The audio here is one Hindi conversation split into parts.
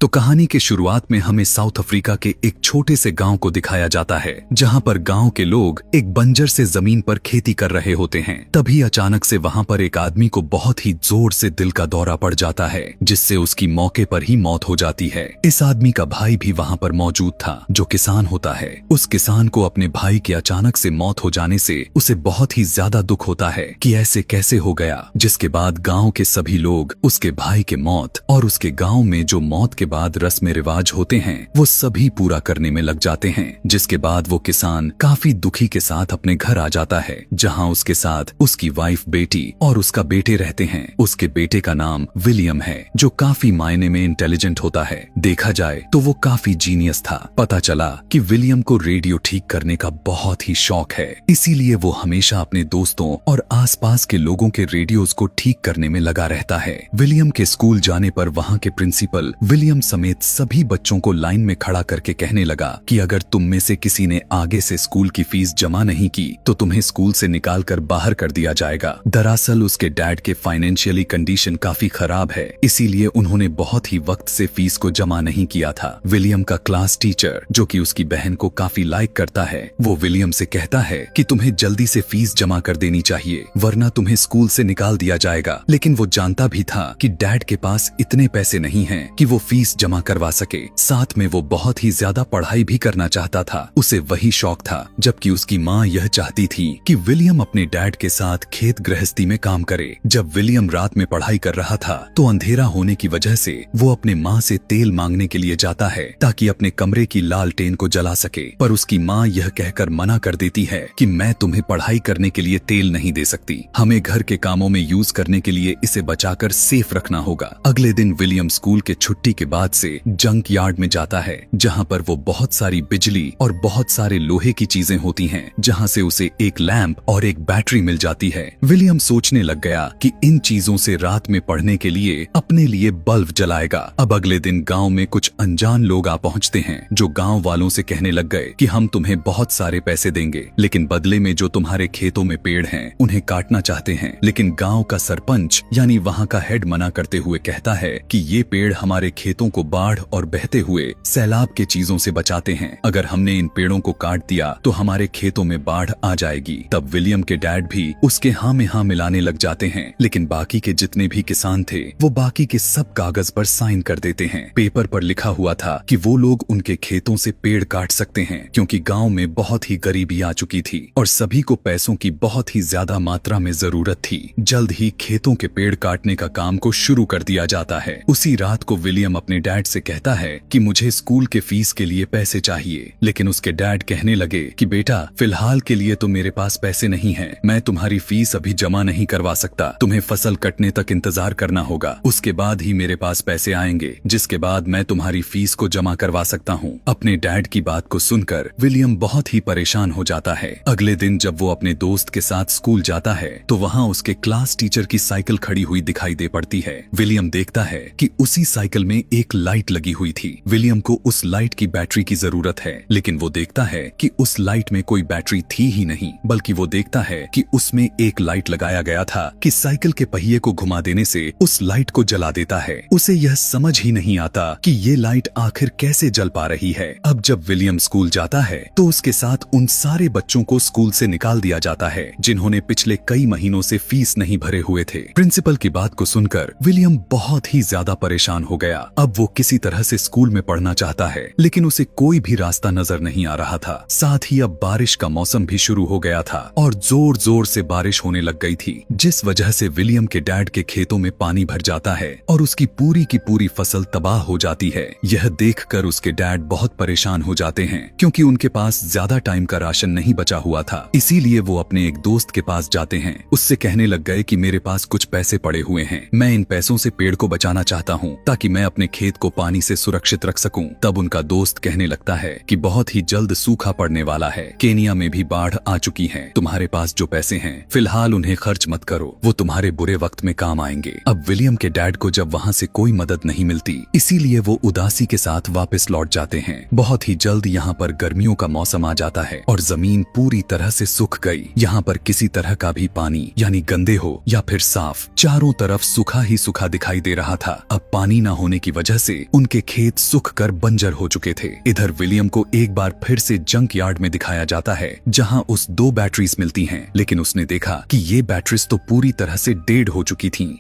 तो कहानी के शुरुआत में हमें साउथ अफ्रीका के एक छोटे से गांव को दिखाया जाता है, जहां पर गांव के लोग एक बंजर से जमीन पर खेती कर रहे होते हैं। तभी अचानक से वहां पर एक आदमी को बहुत ही जोर से दिल का दौरा पड़ जाता है, जिससे उसकी मौके पर ही मौत हो जाती है। इस आदमी का भाई भी वहां पर मौजूद था, जो किसान होता है। उस किसान को अपने भाई के अचानक से मौत हो जाने से उसे बहुत ही ज्यादा दुख होता है कि ऐसे कैसे हो गया। जिसके बाद गांव के सभी लोग उसके भाई के मौत और उसके गांव में जो मौत के बाद रस्म रिवाज होते हैं वो सभी पूरा करने में लग जाते हैं। जिसके बाद वो किसान काफी दुखी के साथ अपने घर आ जाता है, जहां उसके साथ उसकी वाइफ, बेटी और उसका बेटे रहते हैं। उसके बेटे का नाम विलियम है, जो काफी मायने में इंटेलिजेंट होता है। देखा जाए तो वो काफी जीनियस था। पता चला कि विलियम को रेडियो ठीक करने का बहुत ही शौक है, इसीलिए वो हमेशा अपने दोस्तों और आसपास के लोगों के रेडियोज को ठीक करने में लगा रहता है। विलियम के स्कूल जाने पर वहां के प्रिंसिपल विलियम समेत सभी बच्चों को लाइन में खड़ा करके कहने लगा कि अगर तुम में से किसी ने आगे से स्कूल की फीस जमा नहीं की तो तुम्हें स्कूल से निकाल कर बाहर कर दिया जाएगा। दरअसल उसके डैड के फाइनेंशियली कंडीशन काफी खराब है, इसीलिए उन्होंने बहुत ही वक्त से फीस को जमा नहीं किया था। विलियम का क्लास टीचर, जो कि उसकी बहन को काफी लाइक करता है, वो विलियम से कहता है कि तुम्हें जल्दी से फीस जमा कर देनी चाहिए, वरना तुम्हें स्कूल से निकाल दिया जाएगा। लेकिन वो जानता भी था कि डैड के पास इतने पैसे नहीं हैं कि वो फीस जमा करवा सके। साथ में वो बहुत ही ज्यादा पढ़ाई भी करना चाहता था, उसे वही शौक था। जबकि उसकी माँ यह चाहती थी कि विलियम अपने डैड के साथ खेत गृहस्थी में काम करे। जब विलियम रात में पढ़ाई कर रहा था तो अंधेरा होने की वजह से वो अपने माँ से तेल मांगने के लिए जाता है, ताकि अपने कमरे की लालटेन को जला सके। पर उसकी माँ यह कहकर मना कर देती है कि मैं तुम्हें पढ़ाई करने के लिए तेल नहीं दे सकती, हमें घर के कामों में यूज करने के लिए इसे बचाकर सेफ रखना होगा। अगले दिन विलियम स्कूल के छुट्टी के बाद से जंक यार्ड में जाता है, जहां पर वो बहुत सारी बिजली और बहुत सारे लोहे की चीजें होती हैं, जहां से उसे एक लैंप और एक बैटरी मिल जाती है। विलियम सोचने लग गया कि इन चीजों से रात में पढ़ने के लिए अपने लिए बल्ब जलाएगा। अब अगले दिन गांव में कुछ अनजान लोग आ पहुंचते हैं, जो गांव वालों से कहने लग गए कि हम तुम्हें बहुत सारे पैसे देंगे, लेकिन बदले में जो तुम्हारे खेतों में पेड़ हैं उन्हें काटना चाहते हैं। लेकिन गांव का सरपंच यानी वहां का हेड मना करते हुए कहता है कि ये पेड़ हमारे खेतों को बाढ़ और बहते हुए सैलाब के चीजों से बचाते हैं। अगर हमने इन पेड़ों को काट दिया तो हमारे खेतों में बाढ़ आ जाएगी। तब विलियम के डैड भी उसके हाँ में हाँ मिलाने लग जाते हैं, लेकिन बाकी के जितने भी किसान थे वो बाकी के सब कागज पर साइन कर देते हैं। पेपर पर लिखा हुआ था कि वो लोग उनके खेतों से पेड़ काट सकते हैं, क्योंकि गांव में बहुत ही गरीबी आ चुकी थी और सभी को पैसों की बहुत ही ज्यादा मात्रा में जरूरत थी। जल्द ही खेतों के पेड़ काटने का काम को शुरू कर दिया जाता है। उसी रात को विलियम अपने डैड से कहता है कि मुझे स्कूल के फीस के लिए पैसे चाहिए, लेकिन उसके डैड कहने लगे कि बेटा, फिलहाल के लिए तो मेरे पास पैसे नहीं हैं, मैं तुम्हारी फीस अभी जमा नहीं करवा सकता, तुम्हें फसल कटने तक इंतजार करना होगा, उसके बाद ही मेरे पास पैसे आएंगे, जिसके बाद मैं तुम्हारी फीस को जमा करवा सकता हूँ। अपने डैड की बात को सुनकर विलियम बहुत ही परेशान हो जाता है। अगले दिन जब वो अपने दोस्त के साथ स्कूल जाता है तो वहाँ उसके क्लास टीचर की साइकिल खड़ी हुई दिखाई दे पड़ती है। विलियम देखता है कि उसी साइकिल में एक लाइट लगी हुई थी। विलियम को उस लाइट की बैटरी की जरूरत है, लेकिन वो देखता है कि उस लाइट में कोई बैटरी थी ही नहीं, बल्कि वो देखता है कि उसमें एक लाइट लगाया गया था कि साइकिल के पहिए को घुमा देने से उस लाइट को जला देता है। उसे यह समझ ही नहीं आता कि ये लाइट आखिर कैसे जल पा रही है। अब जब विलियम स्कूल जाता है तो उसके साथ उन सारे बच्चों को स्कूल से निकाल दिया जाता है, जिन्होंने पिछले कई महीनों से फीस नहीं भरे हुए थे। प्रिंसिपल की बात को सुनकर विलियम बहुत ही ज्यादा परेशान हो गया। अब वो किसी तरह से स्कूल में पढ़ना चाहता है, लेकिन उसे कोई भी रास्ता नजर नहीं आ रहा था। साथ ही अब बारिश का मौसम भी शुरू हो गया था और जोर जोर से बारिश होने लग गई थी, जिस वजह से विलियम के डैड के खेतों में पानी भर जाता है और उसकी पूरी की पूरी फसल तबाह हो जाती है। यह देखकर उसके डैड बहुत परेशान हो जाते हैं, क्योंकि उनके पास ज्यादा टाइम का राशन नहीं बचा हुआ था। इसीलिए वो अपने एक दोस्त के पास जाते हैं। उससे कहने लग गए कि मेरे पास कुछ पैसे पड़े हुए हैं, मैं इन पैसों से पेड़ को बचाना चाहता हूँ, ताकि मैं अपने खेत को पानी से सुरक्षित रख सकूं। तब उनका दोस्त कहने लगता है कि बहुत ही जल्द सूखा पड़ने वाला है, केनिया में भी बाढ़ आ चुकी है, तुम्हारे पास जो पैसे हैं फिलहाल उन्हें खर्च मत करो, वो तुम्हारे बुरे वक्त में काम आएंगे। अब विलियम के डैड को जब वहाँ से कोई मदद नहीं मिलती, इसीलिए वो उदासी के साथ वापस लौट जाते हैं। बहुत ही जल्द यहाँ पर गर्मियों का मौसम आ जाता है और जमीन पूरी तरह से सूख गई। यहाँ पर किसी तरह का भी पानी यानी गंदे हो या फिर साफ, चारों तरफ सूखा ही सूखा दिखाई दे रहा था। अब पानी न होने की वजह वजह से उनके खेत सूख कर बंजर हो चुके थे। इधर विलियम को एक बार फिर से जंक यार्ड में दिखाया जाता है, जहां उस 2 बैटरीज मिलती हैं, लेकिन उसने देखा कि ये बैटरीज तो पूरी तरह से डेड हो चुकी थीं।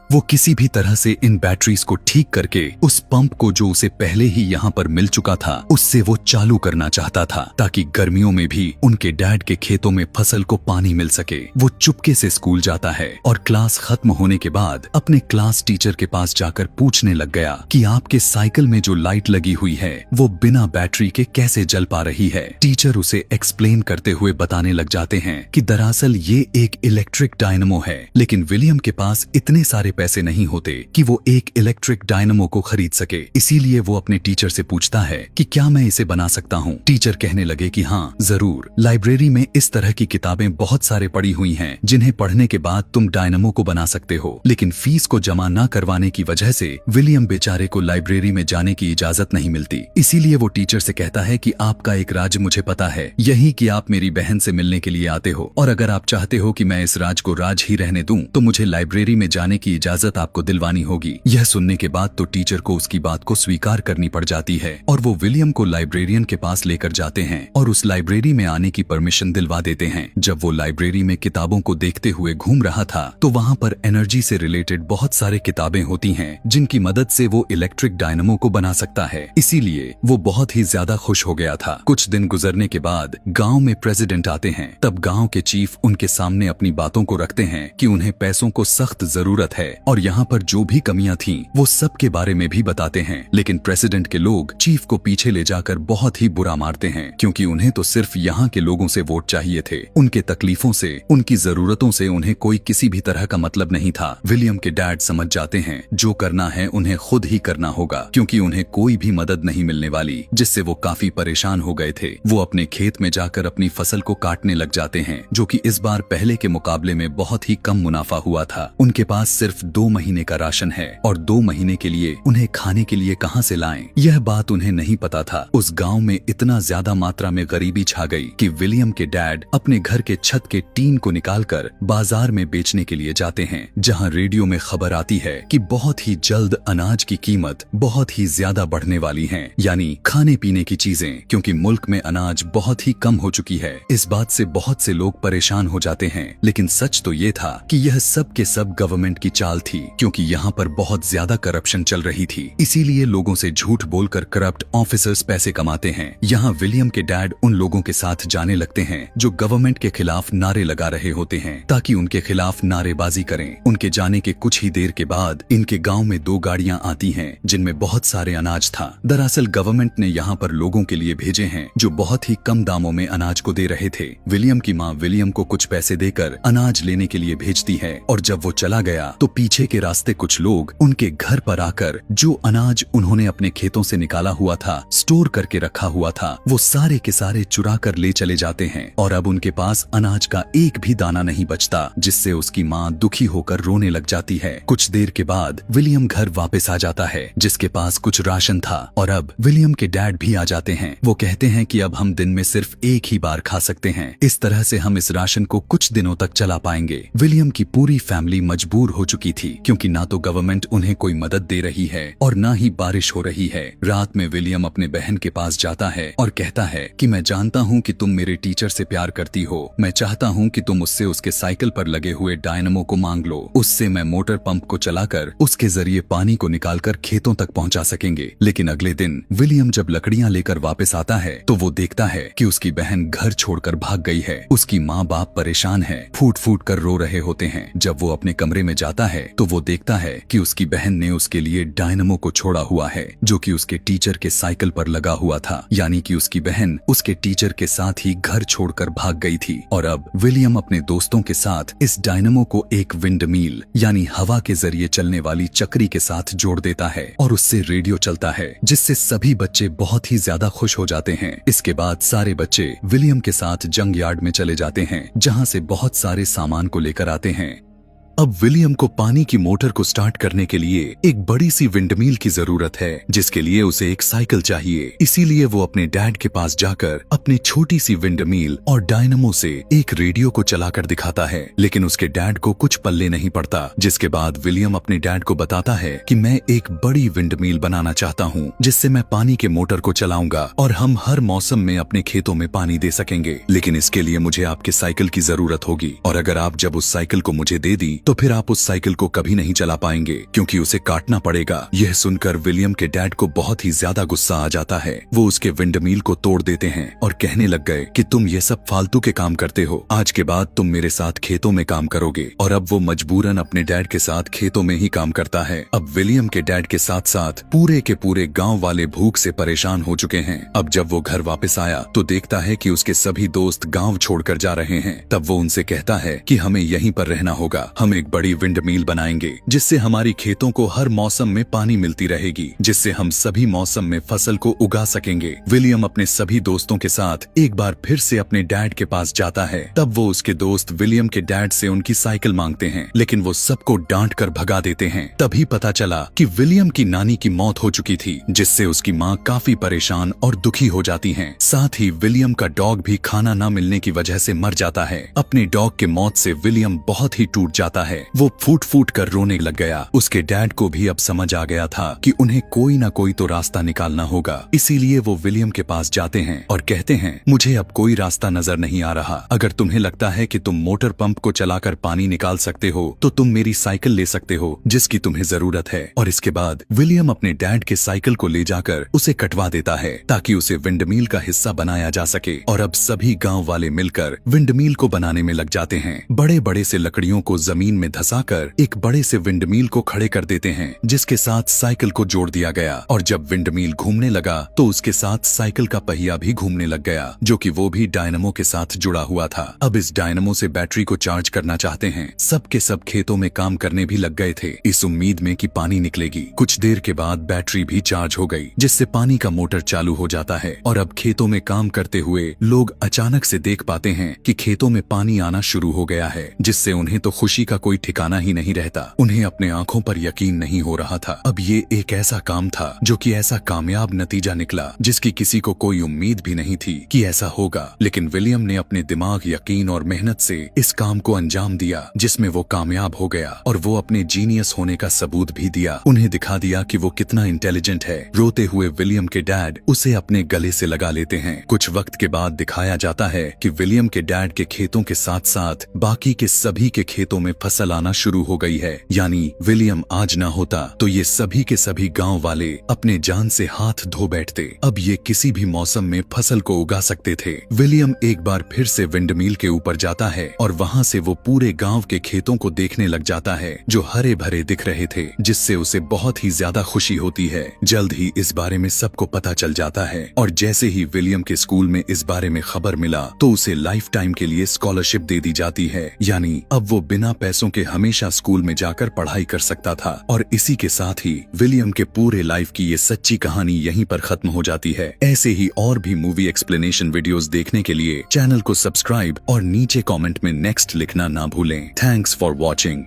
वो किसी भी तरह से इन बैटरीज को ठीक करके उस पंप को जो उसे पहले ही यहाँ पर मिल चुका था उससे वो चालू करना चाहता था, ताकि गर्मियों में भी उनके डैड के खेतों में फसल को पानी मिल सके। वो चुपके से स्कूल जाता है और क्लास खत्म होने के बाद अपने क्लास टीचर के पास जाकर पूछने लग गया कि आपके साइकिल में जो लाइट लगी हुई है वो बिना बैटरी के कैसे जल पा रही है। टीचर उसे एक्सप्लेन करते हुए बताने लग जाते हैं कि दरअसल ये एक इलेक्ट्रिक डायनमो है, लेकिन विलियम के पास इतने सारे पैसे नहीं होते कि वो एक इलेक्ट्रिक डायनमो को खरीद सके। इसीलिए वो अपने टीचर से पूछता है कि क्या मैं इसे बना सकता हूँ। टीचर कहने लगे कि हाँ जरूर, लाइब्रेरी में इस तरह की किताबें बहुत सारे पड़ी हुई हैं जिन्हें पढ़ने के बाद तुम डायनमो को बना सकते हो। लेकिन फीस को जमा न करवाने की वजह से विलियम बेचारे को लाइब्रेरी में जाने की इजाजत नहीं मिलती। इसीलिए वो टीचर से कहता है कि आपका एक राज मुझे पता है, यही कि आप मेरी बहन से मिलने के लिए आते हो, और अगर आप चाहते हो कि मैं इस राज को राज ही रहने दूं तो मुझे लाइब्रेरी में जाने की इजाजत आपको दिलवानी होगी। यह सुनने के बाद तो टीचर को उसकी बात को स्वीकार करनी पड़ जाती है और वो विलियम को लाइब्रेरियन के पास लेकर जाते हैं और उस लाइब्रेरी में आने की परमिशन दिलवा देते हैं। जब वो लाइब्रेरी में किताबों को देखते हुए घूम रहा था तो वहाँ पर एनर्जी से रिलेटेड बहुत सारे किताबें होती हैं जिनकी मदद से वो इलेक्ट्रिक डायनमो को बना सकता है। इसीलिए वो बहुत ही ज्यादा खुश हो गया था। कुछ दिन गुजरने के बाद गाँव में प्रेसिडेंट आते हैं। तब गाँव के चीफ उनके सामने अपनी बातों को रखते हैं कि उन्हें पैसों को सख्त जरूरत है और यहाँ पर जो भी कमियां थीं वो सब के बारे में भी बताते हैं। लेकिन प्रेसिडेंट के लोग चीफ को पीछे ले जाकर बहुत ही बुरा मारते हैं, क्योंकि उन्हें तो सिर्फ यहाँ के लोगों से वोट चाहिए थे। उनके तकलीफों से, उनकी जरूरतों से उन्हें कोई किसी भी तरह का मतलब नहीं था। विलियम के डैड समझ जाते हैं जो करना है उन्हें खुद ही करना होगा, क्योंकि उन्हें कोई भी मदद नहीं मिलने वाली, जिससे वो काफी परेशान हो गए थे। वो अपने खेत में जाकर अपनी फसल को काटने लग जाते हैं, जो कि इस बार पहले के मुकाबले में बहुत ही कम मुनाफा हुआ था। उनके पास सिर्फ 2 महीने का राशन है और 2 महीने के लिए उन्हें खाने के लिए कहां से लाएं, यह बात उन्हें नहीं पता था। उस गांव में इतना ज्यादा मात्रा में गरीबी छा गई कि विलियम के डैड अपने घर के छत के टीन को निकालकर बाजार में बेचने के लिए जाते हैं, जहां रेडियो में खबर आती है कि बहुत ही जल्द अनाज की कीमत बहुत ही ज्यादा बढ़ने वाली है, यानी खाने पीने की चीजें, क्योंकि मुल्क में अनाज बहुत ही कम हो चुकी है। इस बात से बहुत से लोग परेशान हो जाते हैं, लेकिन सच तो ये था कि यह सब के सब गवर्नमेंट की चाल थी, क्योंकि यहाँ पर बहुत ज्यादा करप्शन चल रही थी। इसीलिए लोगों से झूठ बोलकर करप्ट ऑफिसर्स पैसे कमाते हैं। यहाँ विलियम के डैड उन लोगों के साथ जाने लगते हैं जो गवर्नमेंट के खिलाफ नारे लगा रहे होते हैं, ताकि उनके खिलाफ नारेबाजी करें। उनके जाने के कुछ ही देर के बाद इनके गांव में 2 गाड़ियां आती हैं जिनमें बहुत सारे अनाज था। दरअसल गवर्नमेंट ने यहाँ पर लोगों के लिए भेजे हैं जो बहुत ही कम दामों में अनाज को दे रहे थे। विलियम की माँ विलियम को कुछ पैसे देकर अनाज लेने के लिए भेजती है, और जब वो चला गया तो पीछे के रास्ते कुछ लोग उनके घर पर आकर जो अनाज उन्होंने अपने खेतों से निकाला हुआ था, स्टोर करके रखा हुआ था, वो सारे के सारे चुरा कर ले चले जाते हैं और अब उनके पास अनाज का एक भी दाना नहीं बचता, जिससे उसकी माँ दुखी होकर रोने लग जाती है। कुछ देर के बाद विलियम घर वापस आ जाता है जिसके पास कुछ राशन था, और अब विलियम के डैड भी आ जाते हैं। वो कहते हैं कि अब हम दिन में सिर्फ एक ही बार खा सकते हैं, इस तरह से हम इस राशन को कुछ दिनों तक चला पाएंगे। विलियम की पूरी फैमिली मजबूर हो चुकी थी, क्योंकि ना तो गवर्नमेंट उन्हें कोई मदद दे रही है और ना ही बारिश हो रही है। रात में विलियम अपने बहन के पास जाता है और कहता है कि मैं जानता हूँ कि तुम मेरे टीचर से प्यार करती हो, मैं चाहता हूँ कि तुम उससे उसके साइकिल पर लगे हुए डायनमो को मांग लो, उससे मैं मोटर पंप को चलाकर उसके जरिए पानी को निकालकर खेतों तक पहुँचा सकेंगे। लेकिन अगले दिन विलियम जब लकड़ियाँ लेकर वापस आता है तो वो देखता है कि उसकी बहन घर छोड़कर भाग गई है। उसकी माँ बाप परेशान है, फूट फूट कर रो रहे होते हैं। जब वो अपने कमरे में जाता है तो वो देखता है कि उसकी बहन ने उसके लिए डायनमो को छोड़ा हुआ है, जो कि उसके टीचर के साइकिल पर लगा हुआ था, यानी कि उसकी बहन उसके टीचर के साथ ही घर छोड़कर भाग गई थी। और अब विलियम अपने दोस्तों के साथ इस डायनमो को एक विंडमिल यानी हवा के जरिए चलने वाली चक्री के साथ जोड़ देता है और उससे रेडियो चलता है, जिससे सभी बच्चे बहुत ही ज्यादा खुश हो जाते हैं। इसके बाद सारे बच्चे विलियम के साथ जंग यार्ड में चले जाते हैं, जहाँ से बहुत सारे सामान को लेकर आते हैं। अब विलियम को पानी की मोटर को स्टार्ट करने के लिए एक बड़ी सी विंडमिल की जरूरत है, जिसके लिए उसे एक साइकिल चाहिए। इसीलिए वो अपने डैड के पास जाकर अपनी छोटी सी विंडमिल और डायनमो से एक रेडियो को चलाकर दिखाता है, लेकिन उसके डैड को कुछ पल्ले नहीं पड़ता। जिसके बाद विलियम अपने डैड को बताता है कि मैं एक बड़ी विंडमिल बनाना चाहता हूँ, जिससे मैं पानी के मोटर को चलाऊंगा और हम हर मौसम में अपने खेतों में पानी दे सकेंगे। लेकिन इसके लिए मुझे आपके साइकिल की जरूरत होगी, और अगर आप जब उस साइकिल को मुझे दे दी तो फिर आप उस साइकिल को कभी नहीं चला पाएंगे, क्योंकि उसे काटना पड़ेगा। यह सुनकर विलियम के डैड को बहुत ही ज्यादा गुस्सा आ जाता है। वो उसके विंडमिल को तोड़ देते हैं और कहने लग गए कि तुम ये सब फालतू के काम करते हो, आज के बाद तुम मेरे साथ खेतों में काम करोगे। और अब वो मजबूरन अपने डैड के साथ खेतों में ही काम करता है। अब विलियम के डैड के साथ साथ पूरे के पूरे गांव वाले भूख से परेशान हो चुके हैं। अब जब वो घर वापस आया तो देखता है कि उसके सभी दोस्त गांव छोड़कर जा रहे हैं। तब वो उनसे कहता है कि हमें यहीं पर रहना होगा, हम एक बड़ी विंडमिल बनाएंगे जिससे हमारी खेतों को हर मौसम में पानी मिलती रहेगी, जिससे हम सभी मौसम में फसल को उगा सकेंगे। विलियम अपने सभी दोस्तों के साथ एक बार फिर से अपने डैड के पास जाता है। तब वो उसके दोस्त विलियम के डैड से उनकी साइकिल मांगते हैं, लेकिन वो सबको डांट कर भगा देते हैं। तभी पता चला कि विलियम की नानी की मौत हो चुकी थी, जिससे उसकी माँ काफी परेशान और दुखी हो जाती हैं। साथ ही विलियम का डॉग भी खाना न मिलने की वजह से मर जाता है। अपने डॉग के मौत से विलियम बहुत ही टूट जाता है। वो फूट फूट कर रोने लग गया। उसके डैड को भी अब समझ आ गया था कि उन्हें कोई ना कोई तो रास्ता निकालना होगा। इसीलिए वो विलियम के पास जाते हैं और कहते हैं, मुझे अब कोई रास्ता नजर नहीं आ रहा। अगर तुम्हें लगता है कि तुम मोटर पंप को चलाकर पानी निकाल सकते हो तो तुम मेरी साइकिल ले सकते हो, जिसकी तुम्हें जरूरत है। और इसके बाद विलियम अपने डैड के साइकिल को ले जाकर उसे कटवा देता है, ताकि उसे विंडमिल का हिस्सा बनाया जा सके। और अब सभी गांव वाले मिलकर विंडमिल को बनाने में लग जाते हैं। बड़े बड़े से लकड़ियों को जमीन में धंसाकर एक बड़े से विंडमिल को खड़े कर देते हैं, जिसके साथ साइकिल को जोड़ दिया गया। और जब विंडमिल घूमने लगा तो उसके साथ साइकिल का पहिया भी घूमने लग गया, जो कि वो भी डायनमो के साथ जुड़ा हुआ था। अब इस डायनमो से बैटरी को चार्ज करना चाहते हैं। सब के सब खेतों में काम करने भी लग गए थे, इस उम्मीद में कि पानी निकलेगी। कुछ देर के बाद बैटरी भी चार्ज हो गई, जिससे पानी का मोटर चालू हो जाता है। और अब खेतों में काम करते हुए लोग अचानक से देख पाते हैं कि खेतों में पानी आना शुरू हो गया है, जिससे उन्हें तो खुशी का कोई ठिकाना ही नहीं रहता। उन्हें अपने आंखों पर यकीन नहीं हो रहा था। अब ये एक ऐसा काम था जो कि ऐसा कामयाब नतीजा निकला, जिसकी किसी को कोई उम्मीद भी नहीं थी कि ऐसा होगा। लेकिन विलियम ने अपने दिमाग, यकीन और मेहनत से इस काम को अंजाम दिया, जिसमें वो कामयाब हो गया। और वो अपने जीनियस होने का सबूत भी दिया। उन्हें दिखा दिया कि वो कितना इंटेलिजेंट है। रोते हुए विलियम के डैड उसे अपने गले से लगा लेते हैं। कुछ वक्त के बाद दिखाया जाता है कि विलियम के डैड के खेतों के साथ साथ बाकी के सभी के खेतों में फसल आना शुरू हो गई है। यानी विलियम आज ना होता तो ये सभी के सभी गांव वाले अपने जान से हाथ धो बैठते। अब ये किसी भी मौसम में फसल को उगा सकते थे। विलियम एक बार फिर से विंडमिल के ऊपर जाता है और वहाँ से वो पूरे गांव के खेतों को देखने लग जाता है, जो हरे भरे दिख रहे थे, जिससे उसे बहुत ही ज्यादा खुशी होती है। जल्द ही इस बारे में सबको पता चल जाता है, और जैसे ही विलियम के स्कूल में इस बारे में खबर मिला तो उसे लाइफ टाइम के लिए स्कॉलरशिप दे दी जाती है। यानी अब वो बिना पैसों के हमेशा स्कूल में जाकर पढ़ाई कर सकता था। और इसी के साथ ही विलियम के पूरे लाइफ की ये सच्ची कहानी यहीं पर खत्म हो जाती है। ऐसे ही और भी मूवी एक्सप्लेनेशन वीडियोस देखने के लिए चैनल को सब्सक्राइब और नीचे कमेंट में नेक्स्ट लिखना ना भूलें। Thanks for watching.